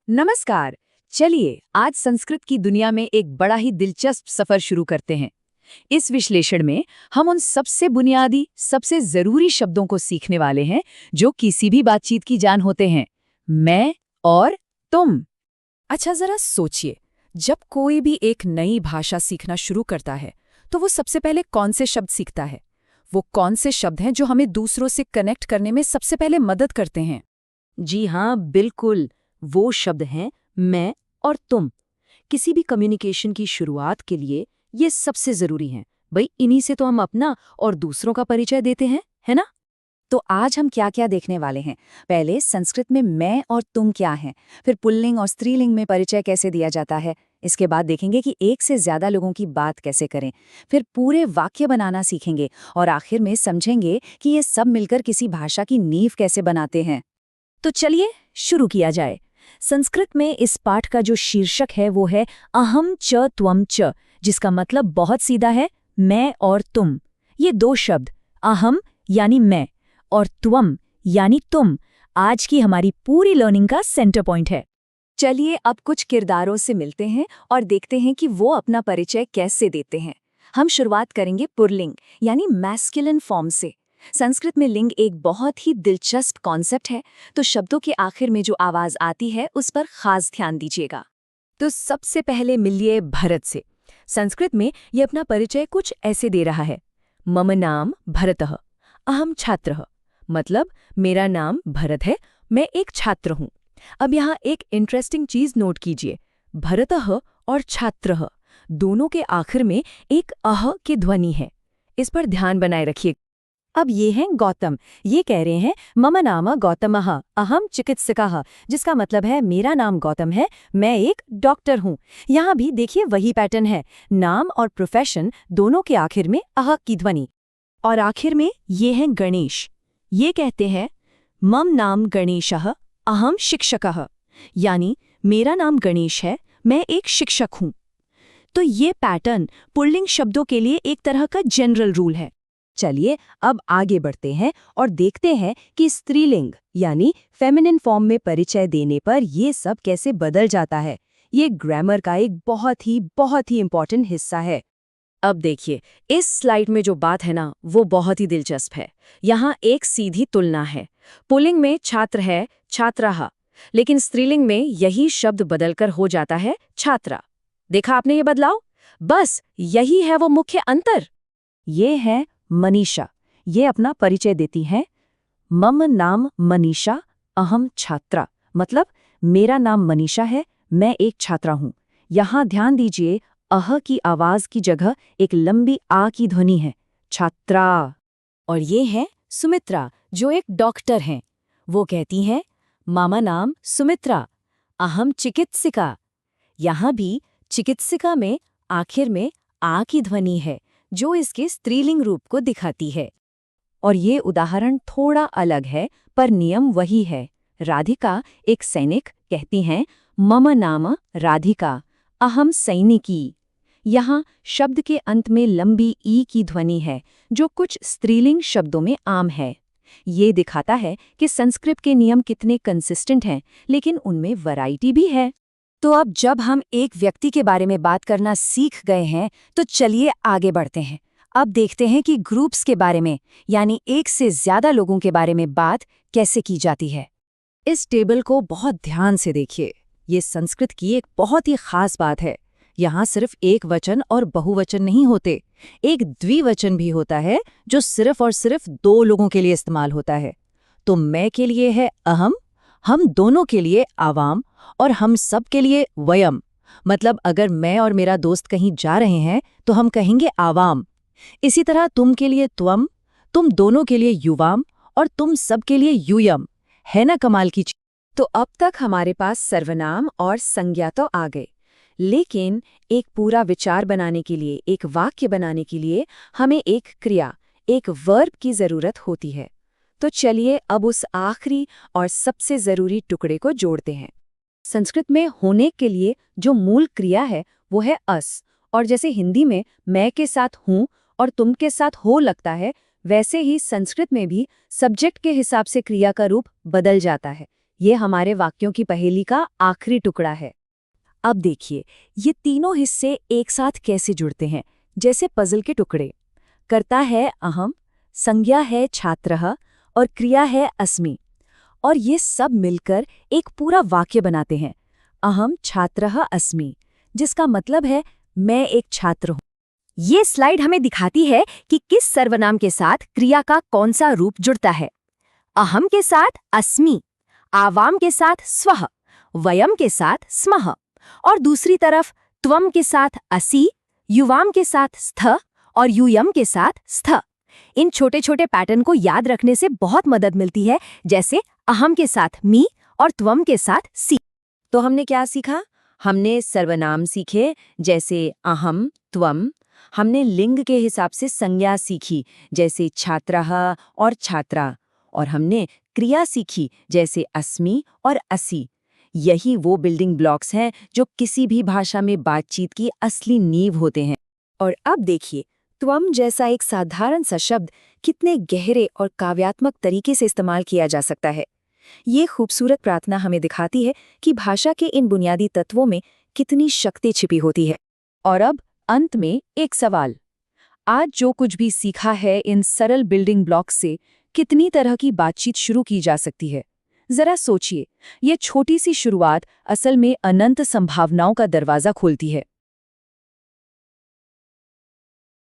नमस्कार। चलिए आज संस्कृत की दुनिया में एक बड़ा ही दिलचस्प सफर शुरू करते हैं। इस विश्लेषण में हम उन सबसे बुनियादी, सबसे जरूरी शब्दों को सीखने वाले हैं जो किसी भी बातचीत की जान होते हैं। मैं और तुम। अच्छा, जरा सोचिए, जब कोई भी एक नई भाषा सीखना शुरू करता है तो वो सबसे पहले कौन से शब्द सीखता है? वो कौन से शब्द हैं जो हमें दूसरों से कनेक्ट करने में सबसे पहले मदद करते हैं? जी हाँ, बिल्कुल। वो शब्द हैं मैं और तुम। किसी भी कम्युनिकेशन की शुरुआत के लिए ये सबसे जरूरी हैं। भाई, इन्हीं से तो हम अपना और दूसरों का परिचय देते हैं, है ना? तो आज हम क्या क्या देखने वाले हैं। पहले संस्कृत में मैं और तुम क्या हैं, फिर पुल्लिंग और स्त्रीलिंग में परिचय कैसे दिया जाता है। इसके बाद देखेंगे कि एक से ज्यादा लोगों की बात कैसे करें, फिर पूरे वाक्य बनाना सीखेंगे और आखिर में समझेंगे कि ये सब मिलकर किसी भाषा की नींव कैसे बनाते हैं। तो चलिए शुरू किया जाए। संस्कृत में इस पाठ का जो शीर्षक है वो है अहम च त्वम च, जिसका मतलब बहुत सीधा है, मैं और तुम। ये दो शब्द, अहम यानी मैं और त्वम यानी तुम, आज की हमारी पूरी लर्निंग का सेंटर पॉइंट है। चलिए अब कुछ किरदारों से मिलते हैं और देखते हैं कि वो अपना परिचय कैसे देते हैं। हम शुरुआत करेंगे पुल्लिंग यानी मैस्कुलिन फॉर्म से। संस्कृत में लिंग एक बहुत ही दिलचस्प कॉन्सेप्ट है, तो शब्दों के आखिर में जो आवाज आती है उस पर खास ध्यान दीजिएगा। तो सबसे पहले मिलिए भरत से। संस्कृत में ये अपना परिचय कुछ ऐसे दे रहा है, मम नाम भरतः, अहम छात्रः, मतलब मेरा नाम भरत है, मैं एक छात्र हूँ। अब यहाँ एक इंटरेस्टिंग चीज नोट कीजिए, भरतः और छात्रः दोनों के आखिर में एक अह की ध्वनि है। इस पर ध्यान बनाए रखिए। अब ये हैं गौतम। ये कह रहे हैं मम नाम गौतमः अहम चिकित्सकः, जिसका मतलब है मेरा नाम गौतम है, मैं एक डॉक्टर हूँ। यहाँ भी देखिए वही पैटर्न है, नाम और प्रोफेशन दोनों के आखिर में अह की ध्वनि। और आखिर में ये हैं गणेश। ये कहते हैं मम नाम गणेशः अहम शिक्षकः, यानी मेरा नाम गणेश है, मैं एक शिक्षक हूँ। तो ये पैटर्न पुल्लिंग शब्दों के लिए एक तरह का जनरल रूल है। चलिए अब आगे बढ़ते हैं और देखते हैं कि स्त्रीलिंग यानी फेमिनिन फॉर्म में परिचय देने पर ये सब कैसे बदल जाता है। ये ग्रामर का एक बहुत ही इम्पोर्टेंट हिस्सा है। अब देखिए, इस स्लाइड में जो बात है ना, वो बहुत ही दिलचस्प है। यहाँ एक सीधी तुलना है। पुल्लिंग में छात्र है छात्राः, लेकिन स्त्रीलिंग में यही शब्द बदलकर हो जाता है छात्रा। देखा आपने ये बदलाव? बस यही है वो मुख्य अंतर। ये है मनीषा। ये अपना परिचय देती हैं, मम नाम मनीषा अहम छात्रा, मतलब मेरा नाम मनीषा है, मैं एक छात्रा हूँ। यहाँ ध्यान दीजिए, अह की आवाज की जगह एक लंबी आ की ध्वनि है, छात्रा। और ये है सुमित्रा, जो एक डॉक्टर हैं। वो कहती हैं मम नाम सुमित्रा अहम चिकित्सिका। यहाँ भी चिकित्सिका में आखिर में आ की ध्वनि है, जो इसके स्त्रीलिंग रूप को दिखाती है। और ये उदाहरण थोड़ा अलग है, पर नियम वही है। राधिका एक सैनिक कहती हैं मम नाम राधिका अहम सैनिकी। यहाँ शब्द के अंत में लंबी ई की ध्वनि है, जो कुछ स्त्रीलिंग शब्दों में आम है। ये दिखाता है कि संस्कृत के नियम कितने कंसिस्टेंट हैं, लेकिन उनमें वैरायटी भी है। तो अब जब हम एक व्यक्ति के बारे में बात करना सीख गए हैं, तो चलिए आगे बढ़ते हैं। अब देखते हैं कि ग्रुप्स के बारे में, यानी एक से ज्यादा लोगों के बारे में बात कैसे की जाती है। इस टेबल को बहुत ध्यान से देखिए। ये संस्कृत की एक बहुत ही खास बात है। यहाँ सिर्फ एक वचन और बहुवचन नहीं होते, एक द्विवचन भी होता है, जो सिर्फ और सिर्फ दो लोगों के लिए इस्तेमाल होता है। तो मैं के लिए है अहम, हम दोनों के लिए आवाम, और हम सब के लिए वयम। मतलब अगर मैं और मेरा दोस्त कहीं जा रहे हैं तो हम कहेंगे आवाम। इसी तरह तुम के लिए त्वम, तुम दोनों के लिए युवाम, और तुम सब के लिए यूयम। है ना कमाल की चीज? तो अब तक हमारे पास सर्वनाम और संज्ञा तो आ गए, लेकिन एक पूरा विचार बनाने के लिए, एक वाक्य बनाने के लिए हमें एक क्रिया, एक वर्ब की जरूरत होती है। तो चलिए अब उस आखिरी और सबसे जरूरी टुकड़े को जोड़ते हैं। संस्कृत में होने के लिए जो मूल क्रिया है वो है अस, और जैसे हिंदी में मैं के साथ हूँ और तुम के साथ हो लगता है, वैसे ही संस्कृत में भी सब्जेक्ट के हिसाब से क्रिया का रूप बदल जाता है। ये हमारे वाक्यों की पहेली का आखिरी टुकड़ा है। अब देखिए, ये तीनों हिस्से एक साथ कैसे जुड़ते हैं, जैसे पजल के टुकड़े। कर्ता है अहम, संज्ञा है छात्रः और क्रिया है अस्मि। और ये सब मिलकर एक पूरा वाक्य बनाते हैं, अहम छात्रः अस्मि, जिसका मतलब है मैं एक छात्र हूँ। ये स्लाइड हमें दिखाती है कि किस सर्वनाम के साथ क्रिया का कौन सा रूप जुड़ता है। अहम के साथ अस्मि, आवाम के साथ स्वः, वयम के साथ स्मः, और दूसरी तरफ त्वम के साथ असि, युवाम के साथ स्थ और यूयम के साथ स्थ। इन छोटे छोटे पैटर्न को याद रखने से बहुत मदद मिलती है, जैसे अहम के साथ मी और त्वम के साथ सी। तो हमने क्या सीखा? हमने सर्वनाम सीखे, जैसे अहम, त्वम। हमने लिंग के हिसाब से संज्ञा सीखी, जैसे छात्रः और छात्रा। और हमने क्रिया सीखी, जैसे अस्मि और असि। यही वो बिल्डिंग ब्लॉक्स हैं जो किसी भी भाषा में बातचीत की असली नींव होते हैं। और अब देखिए, त्वम जैसा एक साधारण सा शब्द कितने गहरे और काव्यात्मक तरीके से इस्तेमाल किया जा सकता है। ये खूबसूरत प्रार्थना हमें दिखाती है कि भाषा के इन बुनियादी तत्वों में कितनी शक्ति छिपी होती है। और अब अंत में एक सवाल। आज जो कुछ भी सीखा है, इन सरल बिल्डिंग ब्लॉक्स से कितनी तरह की बातचीत शुरू की जा सकती है? जरा सोचिए, ये छोटी सी शुरुआत असल में अनंत संभावनाओं का दरवाजा खोलती है।